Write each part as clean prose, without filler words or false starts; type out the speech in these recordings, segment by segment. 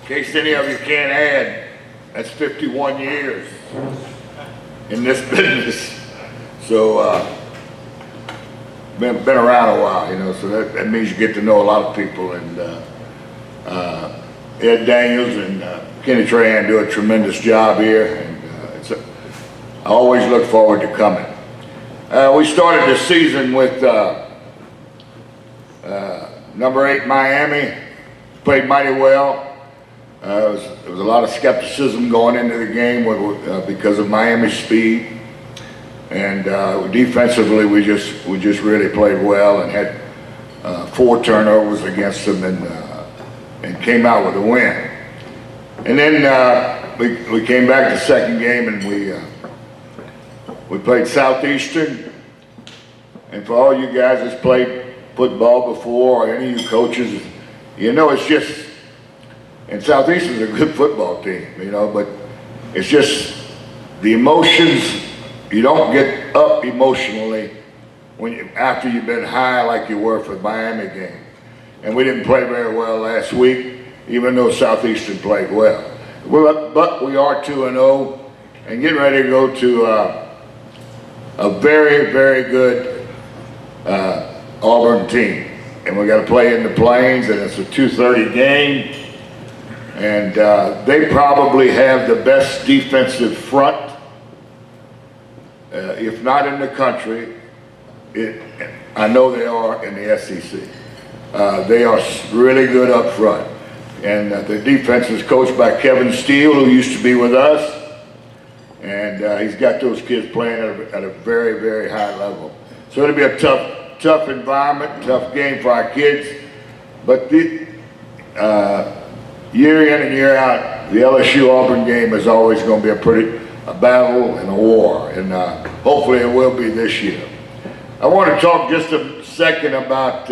In case any of you can't add, that's 51 years in this business. So, been around a while, you know, so that means you get to know a lot of people. And Ed Daniels and Kenny Trahan do a tremendous job here, and I always look forward to coming. We started this season with number 8 Miami, played mighty well. There was a lot of skepticism going into the game because of Miami's speed, and defensively we just really played well and had 4 turnovers against them, and came out with a win. And then we came back the second game, and we played Southeastern. And for all you guys that's played football before, or any of you coaches, you know, it's just, and Southeastern's a good football team, you know, but it's just the emotions. You don't get up emotionally after you've been high like you were for the Miami game. And we didn't play very well last week, even though Southeastern played well. But we are 2-0 and getting ready to go to a very, very good Auburn team. And we got to play in the Plains, and it's a 2:30 game. And they probably have the best defensive front, if not in the country. I know they are in the SEC. They are really good up front. And the defense is coached by Kevin Steele, who used to be with us. And he's got those kids playing at a very, very high level. So it'll be a tough environment, tough game for our kids. But year in and year out, the LSU Auburn game is always going to be a battle and a war. And hopefully it will be this year. I want to talk just a second about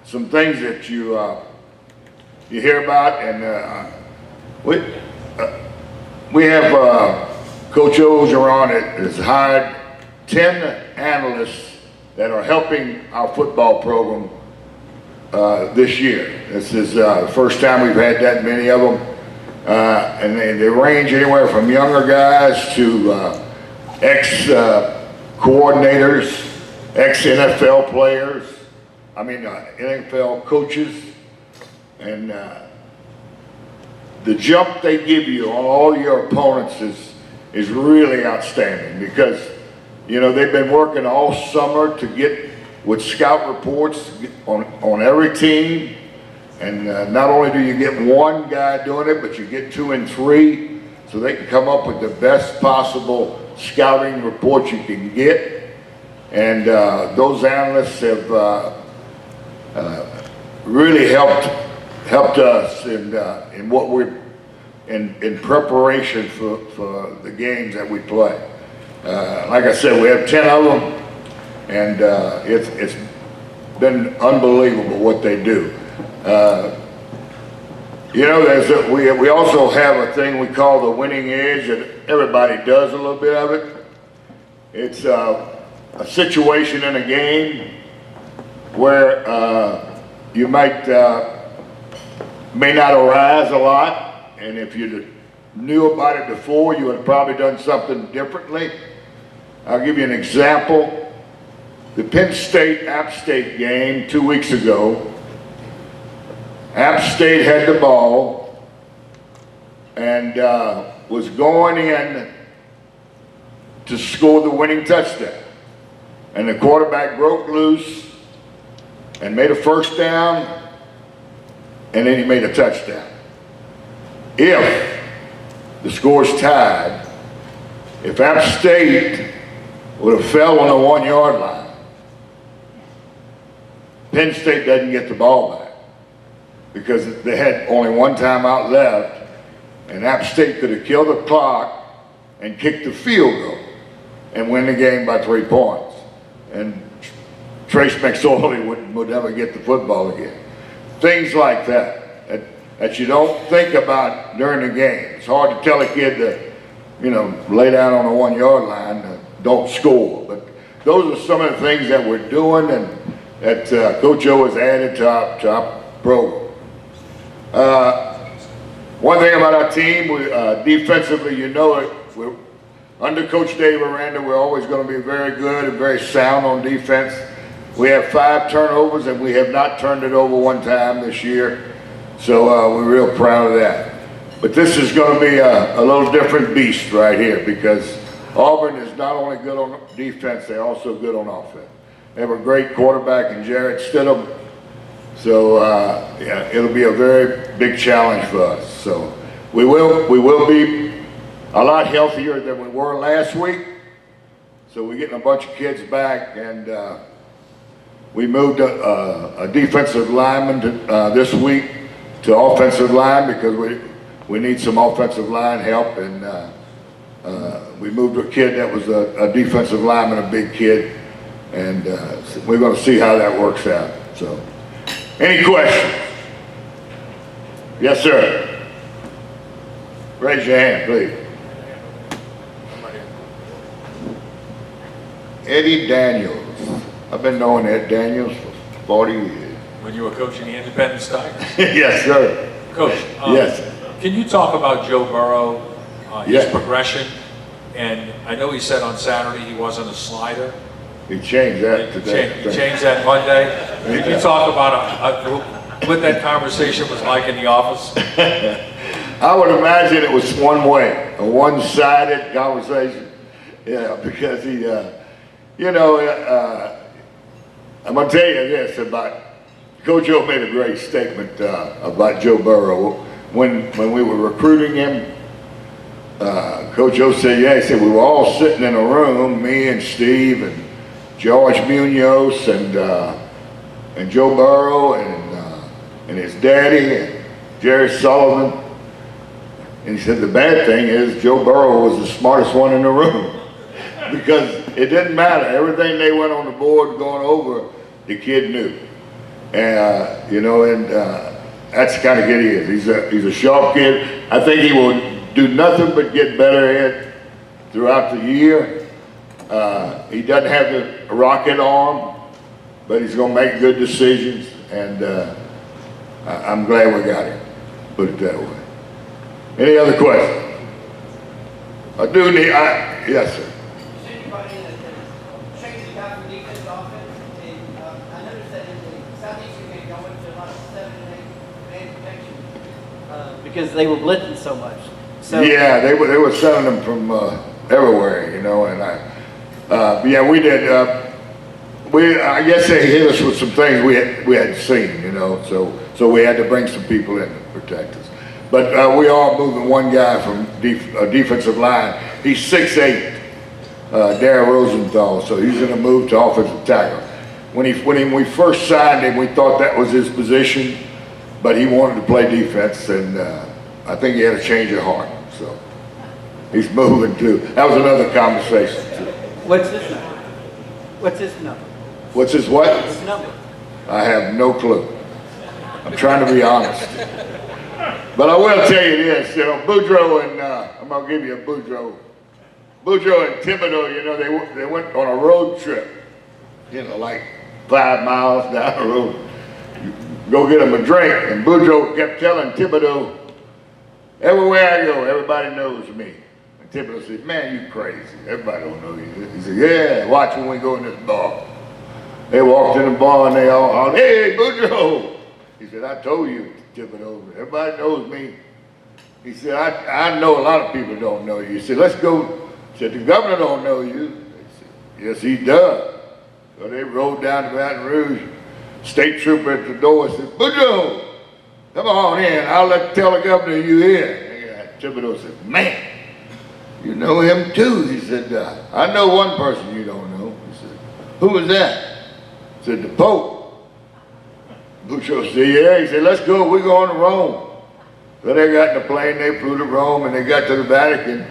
some things that you hear about, and we have Coach Ogeron has hired 10 analysts that are helping our football program this year. This is the first time we've had that many of them, and they range anywhere from younger guys to ex-coordinators, ex-NFL players, NFL coaches. And the jump they give you on all your opponents is really outstanding, because, you know, they've been working all summer to get with scout reports on every team. And not only do you get one guy doing it, but you get 2 and 3, so they can come up with the best possible scouting report you can get. And those analysts have really helped us in what we're in preparation for the games that we play. Like I said, we have 10 of them, and it's been unbelievable what they do. You know, we also have a thing we call the winning edge, and everybody does a little bit of it. It's a situation in a game where you may not arise a lot, and if you knew about it before, you would have probably done something differently. I'll give you an example. The Penn State-App State game 2 weeks ago, App State had the ball and was going in to score the winning touchdown. And the quarterback broke loose and made a first down, and then he made a touchdown. If the score's tied, if App State would have fell on the 1-yard line, Penn State doesn't get the ball back, because they had only one timeout left, and App State could have killed the clock and kicked the field goal and win the game by 3 points. And Trace McSorley would never get the football again. Things like that you don't think about during the game. It's hard to tell a kid to, you know, lay down on the 1-yard line, don't score. But those are some of the things that we're doing, and that Coach O has added to our program. One thing about our team, defensively, you know it, we're under Coach Dave Aranda, we're always going to be very good and very sound on defense. We have 5 turnovers, and we have not turned it over one time this year. So we're real proud of that. But this is going to be a little different beast right here, because Auburn is not only good on defense, they're also good on offense. They have a great quarterback in Jarrett Stidham. So yeah, it'll be a very big challenge for us. So we will be a lot healthier than we were last week. So we're getting a bunch of kids back, and we moved a defensive lineman this week to offensive line, because we need some offensive line help, and we moved a kid that was a defensive lineman, a big kid, and so we're going to see how that works out. So, any questions? Yes, sir. Raise your hand, please. Eddie Daniels. I've been knowing Ed Daniels for 40 years. When you were coaching the Independence Tigers? Yes, sir. Coach, yes. Can you talk about Joe Burrow, his yes. progression? And I know he said on Saturday he wasn't a slider. He changed that today. He changed that Monday. Can you talk about what that conversation was like in the office? I would imagine it was one way, a one-sided conversation. Yeah, because he, you know, I'm going to tell you this about, Coach O made a great statement about Joe Burrow. When we were recruiting him, Coach O said, yeah, he said, we were all sitting in a room, me and Steve and George Munoz and Joe Burrow and his daddy and Jerry Sullivan. And he said, the bad thing is Joe Burrow was the smartest one in the room, because it didn't matter. Everything they went on the board going over, the kid knew. And, you know, and that's the kind of kid he is. He's a sharp kid. I think he will do nothing but get better at it throughout the year. He doesn't have the rocket arm, but he's going to make good decisions, and I'm glad we got him, put it that way. Any other questions? I do need, yes, sir. Because they were blitzing so much. So yeah, they were sending them from everywhere, you know, and yeah, we did. I guess they hit us with some things we hadn't seen, you know, so we had to bring some people in to protect us. But we are moving one guy from defensive line. He's 6'8", Darryl Rosenthal, so he's going to move to offensive tackle. When we first signed him, we thought that was his position, but he wanted to play defense, and I think he had a change of heart. So he's moving too. That was another conversation too. what's his number? What's his number? What's his what? His number. I have no clue. I'm trying to be honest. But I will tell you this, you know, Boudreaux and, I'm going to give you a Boudreaux. Boudreaux and Thibodeau, you know, they went on a road trip, you know, like 5 miles down the road. Go get him a drink, and Boudreaux kept telling Thibodeau, everywhere I go, everybody knows me. And Thibodeau said, man, you crazy. Everybody don't know you. He said, yeah, watch when we go in this bar. They walked in the bar and they all hollered, hey, Boudreaux. He said, I told you, Thibodeau, everybody knows me. He said, I know a lot of people don't know you. He said, let's go. He said, the governor don't know you. They said, yes, he does. So they rode down to Baton Rouge. State trooper at the door said, Boudreaux, come on in. I'll tell the governor you here. Thibodeau said, man, you know him too. He said, I know one person you don't know. He said, who was that? He said, the Pope. Boudreaux said, yeah. He said, let's go. We're going to Rome. So they got in the plane, they flew to Rome, and they got to the Vatican.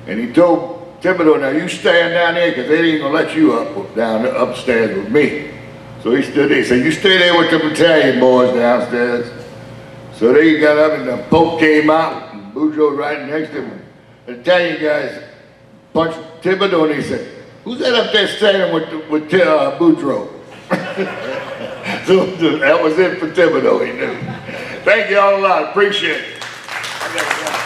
And he told Thibodeau, now you stand down there, because they ain't going to let you upstairs with me. So he stood there. He said, you stay there with the Italian boys downstairs. So they got up, and the Pope came out, and Boudreaux right next to him. The Italian guys punched Thibodeau, and he said, who's that up there standing with Boudreaux? So that was it for Thibodeau, he knew. Thank you all a lot. Appreciate it.